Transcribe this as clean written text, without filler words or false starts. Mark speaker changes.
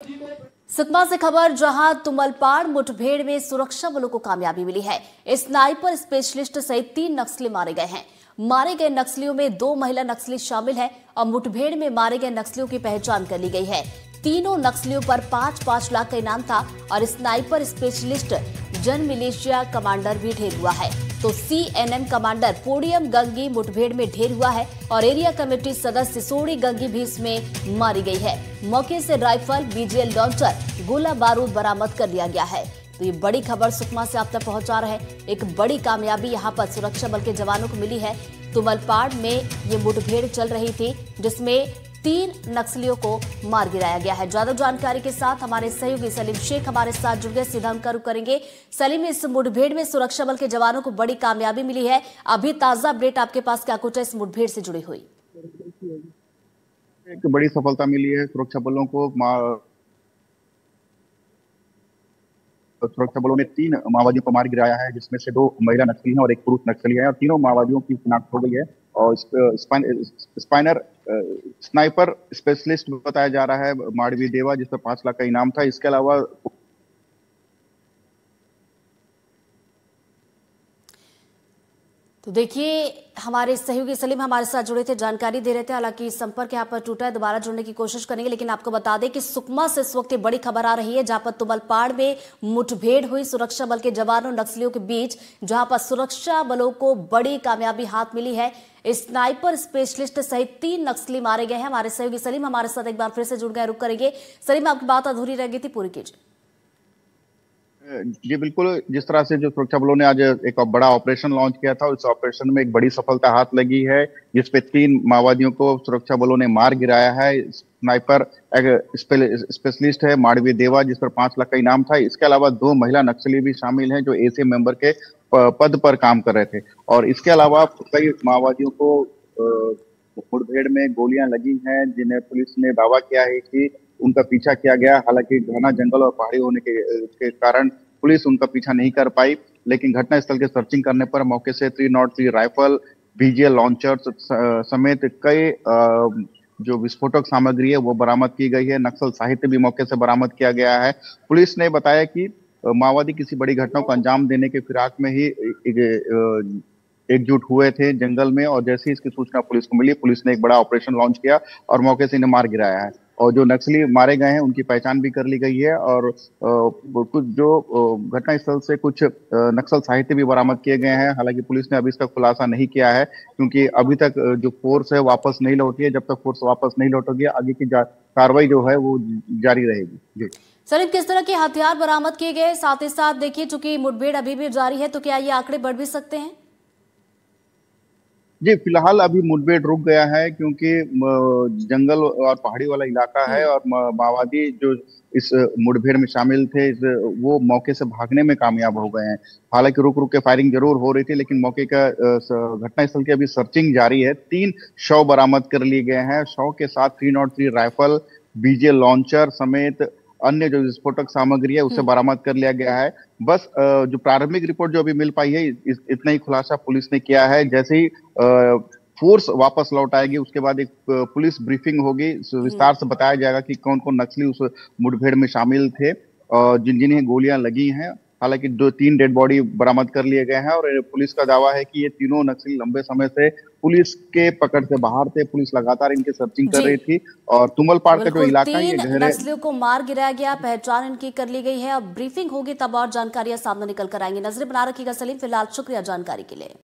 Speaker 1: सुकमा से खबर, जहां तुमलपाड़ मुठभेड़ में सुरक्षा बलों को कामयाबी मिली है। स्नाइपर स्पेशलिस्ट सहित 3 नक्सली मारे गए हैं। मारे गए नक्सलियों में 2 महिला नक्सली शामिल हैं और मुठभेड़ में मारे गए नक्सलियों की पहचान कर ली गई है। तीनों नक्सलियों पर 5-5 लाख का इनाम था और स्नाइपर स्पेशलिस्ट जन मिलिशिया कमांडर भी ढेर हुआ है। तो सीएनएम कमांडर पोडियम गंगी मुठभेड़ में ढेर हुआ है और एरिया कमेटी सदस्य सोड़ी गंगी भी इसमें मारी गई है। मौके से राइफल, बीजीएल लॉन्चर, गोला बारूद बरामद कर लिया गया है। तो ये बड़ी खबर सुकमा से आप तक पहुंचा रहे हैं। एक बड़ी कामयाबी यहां पर सुरक्षा बल के जवानों को मिली है। तुमलपाड़ में ये मुठभेड़ चल रही थी जिसमें 3 नक्सलियों को मार गिराया गया है। ज्यादा जानकारी के साथ हमारे सहयोगी सलीम शेख हमारे साथ जुड़ गए। सीधा हम रुख करेंगे। सलीम, इस मुठभेड़ में सुरक्षा बल के जवानों को बड़ी कामयाबी मिली है। अभी ताजा अपडेट आपके पास क्या कुछ है इस मुठभेड़ से जुड़ी हुई?
Speaker 2: एक बड़ी सफलता मिली है सुरक्षा बलों को। सुरक्षा बलों ने 3 माओवादियों को मार गिराया है, जिसमें से 2 महिला नक्सली हैं और 1 पुरुष नक्सली है और तीनों माओवादियों की शिनाख्त हो गई है। और स्नाइपर स्पेशलिस्ट बताया जा रहा है माड़वी देवा, जिस पर 5 लाख का इनाम था। इसके अलावा
Speaker 1: तो देखिए, हमारे सहयोगी सलीम हमारे साथ जुड़े थे, जानकारी दे रहे थे। हालांकि संपर्क यहां पर टूटा है, दोबारा जुड़ने की कोशिश करेंगे। लेकिन आपको बता दें कि सुकमा से इस वक्त बड़ी खबर आ रही है, जहां पर तुमलपाड़ में मुठभेड़ हुई सुरक्षा बल के जवानों नक्सलियों के बीच, जहां पर सुरक्षा बलों को बड़ी कामयाबी हाथ मिली है। स्नाइपर स्पेशलिस्ट सहित 3 नक्सली मारे गए हैं। हमारे सहयोगी सलीम हमारे साथ एक बार फिर से जुड़ गए, रुक करेंगे। सलीम, आपकी बात अधूरी रह गई थी, पूरी कीजिए।
Speaker 2: जी बिल्कुल, जिस तरह से जो सुरक्षा बलों ने आज एक बड़ा ऑपरेशन लॉन्च किया था, उस ऑपरेशन में एक बड़ी सफलता हाथ लगी है, जिसपे 3 माओवादियों को सुरक्षा बलों ने मार गिराया है। स्नाइपर स्पेशलिस्ट है माड़वी देवा, जिस पर 5 लाख का इनाम था। इसके अलावा 2 महिला नक्सली भी शामिल हैं जो एसीए मेंबर के पद पर काम कर रहे थे। और इसके अलावा कई माओवादियों को मुठभेड़ में गोलियां लगी हैं, जिन्हें पुलिस ने दावा किया है कि उनका पीछा किया गया। हालांकि घना जंगल और पहाड़ी होने के कारण पुलिस उनका पीछा नहीं कर पाई, लेकिन घटनास्थल के सर्चिंग करने पर मौके से 303 राइफल, बीजीएल लॉन्चर समेत कई जो विस्फोटक सामग्री है वो बरामद की गई है। नक्सल साहित्य भी मौके से बरामद किया गया है। पुलिस ने बताया कि माओवादी किसी बड़ी घटना को अंजाम देने के फिराक में ही एकजुट हुए थे जंगल में, और जैसे ही इसकी सूचना पुलिस को मिली, पुलिस ने एक बड़ा ऑपरेशन लॉन्च किया और मौके से इन्हें मार गिराया है। और जो नक्सली मारे गए हैं उनकी पहचान भी कर ली गई है और कुछ जो घटनास्थल से कुछ नक्सल साहित्य भी बरामद किए गए हैं। हालांकि पुलिस ने अभी इसका खुलासा नहीं किया है, क्योंकि अभी तक जो फोर्स है वापस नहीं लौटी है। जब तक फोर्स वापस नहीं लौटेगी, आगे की कार्रवाई जो है वो जारी रहेगी। जी
Speaker 1: सलीम, किस तरह के हथियार बरामद किए गए? साथ ही साथ देखिए, चूंकि मुठभेड़ अभी भी जारी है, तो क्या ये आंकड़े बढ़ भी सकते हैं?
Speaker 2: जी, फिलहाल अभी मुठभेड़ रुक गया है, क्योंकि जंगल और पहाड़ी वाला इलाका है और माओवादी जो इस मुठभेड़ में शामिल थे वो मौके से भागने में कामयाब हो गए हैं। हालांकि रुक रुक के फायरिंग जरूर हो रही थी, लेकिन मौके का घटनास्थल की अभी सर्चिंग जारी है। 3 शव बरामद कर लिए गए हैं। शव के साथ 303 राइफल, बीजीएल लॉन्चर समेत अन्य जो विस्फोटक सामग्री है उसे बरामद कर लिया गया है। बस जो प्रारंभिक रिपोर्ट जो अभी मिल पाई है, इतना ही खुलासा पुलिस ने किया है। जैसे ही फोर्स वापस लौट आएगी, उसके बाद एक पुलिस ब्रीफिंग होगी, विस्तार से बताया जाएगा कि कौन कौन नक्सली उस मुठभेड़ में शामिल थे और जिन्हें गोलियां लगी हैं। हालांकि 2-3 डेड बॉडी बरामद कर लिए गए हैं और पुलिस का दावा है कि ये तीनों नक्सली लंबे समय से पुलिस के पकड़ से बाहर थे। पुलिस लगातार इनकी सर्चिंग कर रही थी और तुमलपाड़ का जो इलाका है, ये
Speaker 1: 3 नक्सलियों को मार गिराया गया, पहचान इनकी कर ली गई है। अब ब्रीफिंग होगी तब और जानकारियां सामने निकल कर आएंगी। नजरें बना रखिएगा सलीम। फिलहाल शुक्रिया जानकारी के लिए।